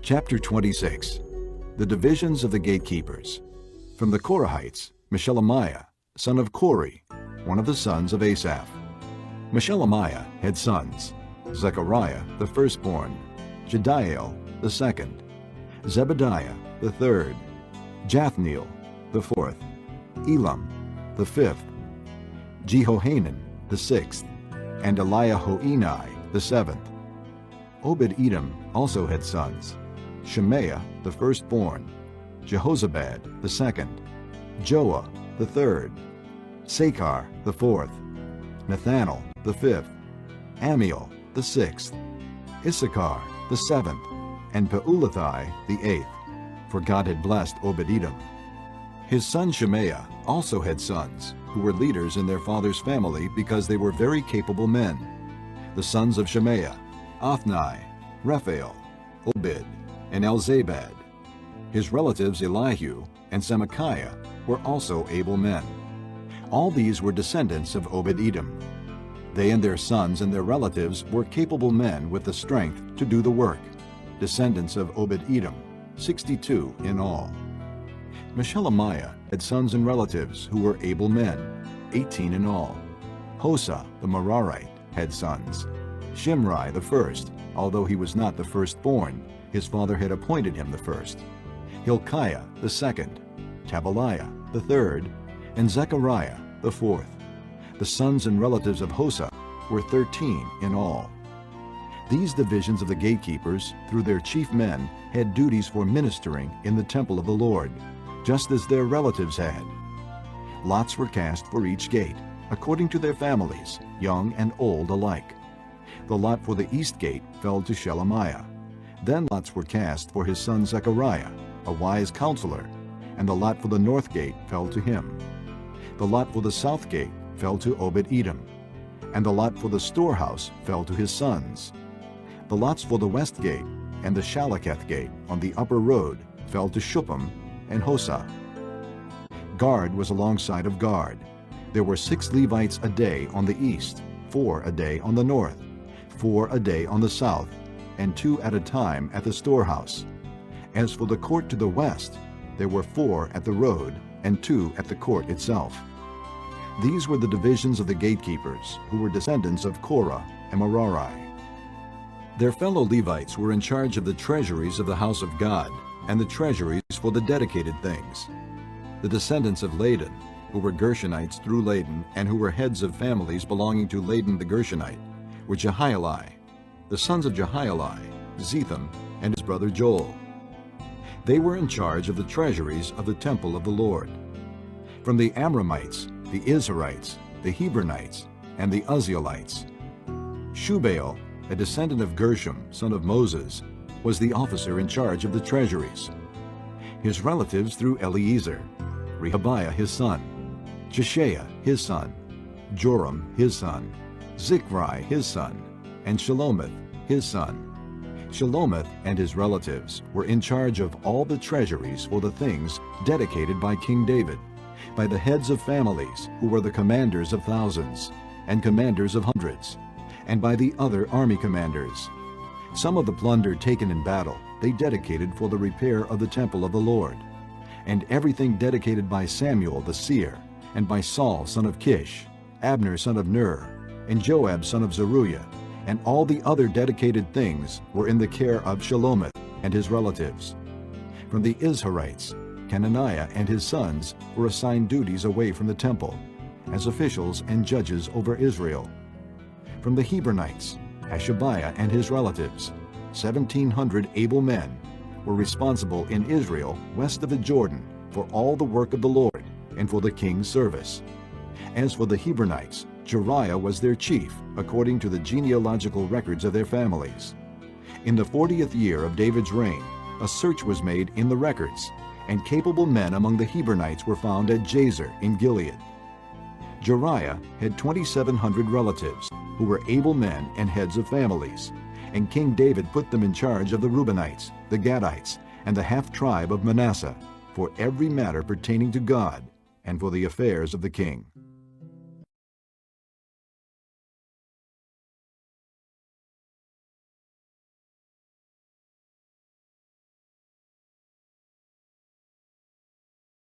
Chapter 26. The divisions of the gatekeepers. From the Korahites, Meshelemiah, son of Kori, one of the sons of Asaph. Meshelemiah had sons: Zechariah the firstborn, Jediael the second, Zebediah the third, Jathniel the fourth, Elam the fifth, Jehohanan the sixth, and Eliahoenai the seventh. Obed-Edom also had sons: Shemaiah the firstborn, Jehozabad the second, Joah the third, Sakar the fourth, Nethanel the fifth, Amiel the sixth, Issachar the seventh, and Peulathai the eighth, for God had blessed Obed-Edom. His son Shemaiah also had sons, who were leaders in their father's family because they were very capable men. The sons of Shemaiah: Othni, Rephael, Obed, and Elzabad. His relatives Elihu and Semachiah were also able men. All these were descendants of Obed-Edom. They and their sons and their relatives were capable men with the strength to do the work, descendants of Obed-Edom, 62 in all. Meshelemiah had sons and relatives who were able men, 18 in all. Hosa the Merarite had sons: Shimri the first, although he was not the firstborn, his father had appointed him the first; Hilkiah the second, Tabaliah the third, and Zechariah the fourth. The sons and relatives of Hosa were 13 in all. These divisions of the gatekeepers, through their chief men, had duties for ministering in the temple of the Lord, just as their relatives had. Lots were cast for each gate, according to their families, young and old alike. The lot for the east gate fell to Shelemiah. Then lots were cast for his son Zechariah, a wise counselor, and the lot for the north gate fell to him. The lot for the south gate fell to Obed-Edom, and the lot for the storehouse fell to his sons. The lots for the west gate and the Shalaketh gate on the upper road fell to Shuppim and Hosa. Guard was alongside of guard. There were 6 Levites a day on the east, 4 a day on the north, 4 a day on the south, and 2 at a time at the storehouse. As for the court to the west, there were 4 at the road and 2 at the court itself. These were the divisions of the gatekeepers, who were descendants of Korah and Merari. Their fellow Levites were in charge of the treasuries of the house of God and the treasuries for the dedicated things. The descendants of Ladan, who were Gershonites through Ladan and who were heads of families belonging to Ladan the Gershonite, were Jehieli. The sons of Jehieli, Zetham and his brother Joel. They were in charge of the treasuries of the temple of the Lord. From the Amramites, the Izharites, the Hebronites, and the Uzzielites. Shubael, a descendant of Gershom, son of Moses, was the officer in charge of the treasuries. His relatives through Eliezer: Rehabiah his son, Jeshaiah his son, Joram his son, Zichri his son, and Shelomith his son. Shelomith and his relatives were in charge of all the treasuries for the things dedicated by King David, by the heads of families who were the commanders of thousands and commanders of hundreds, and by the other army commanders. Some of the plunder taken in battle they dedicated for the repair of the temple of the Lord, and everything dedicated by Samuel the seer, and by Saul son of Kish, Abner son of Ner, and Joab son of Zeruiah, and all the other dedicated things were in the care of Shelomith and his relatives. From the Izharites, Chenaniah and his sons were assigned duties away from the temple, as officials and judges over Israel. From the Hebronites, Hashabiah and his relatives, 1,700 able men, were responsible in Israel west of the Jordan for all the work of the Lord and for the king's service. As for the Hebronites, Jeriah was their chief, according to the genealogical records of their families. In the 40th year of David's reign, a search was made in the records, and capable men among the Hebronites were found at Jazer in Gilead. Jeriah had 2,700 relatives, who were able men and heads of families, and King David put them in charge of the Reubenites, the Gadites, and the half-tribe of Manasseh, for every matter pertaining to God and for the affairs of the king.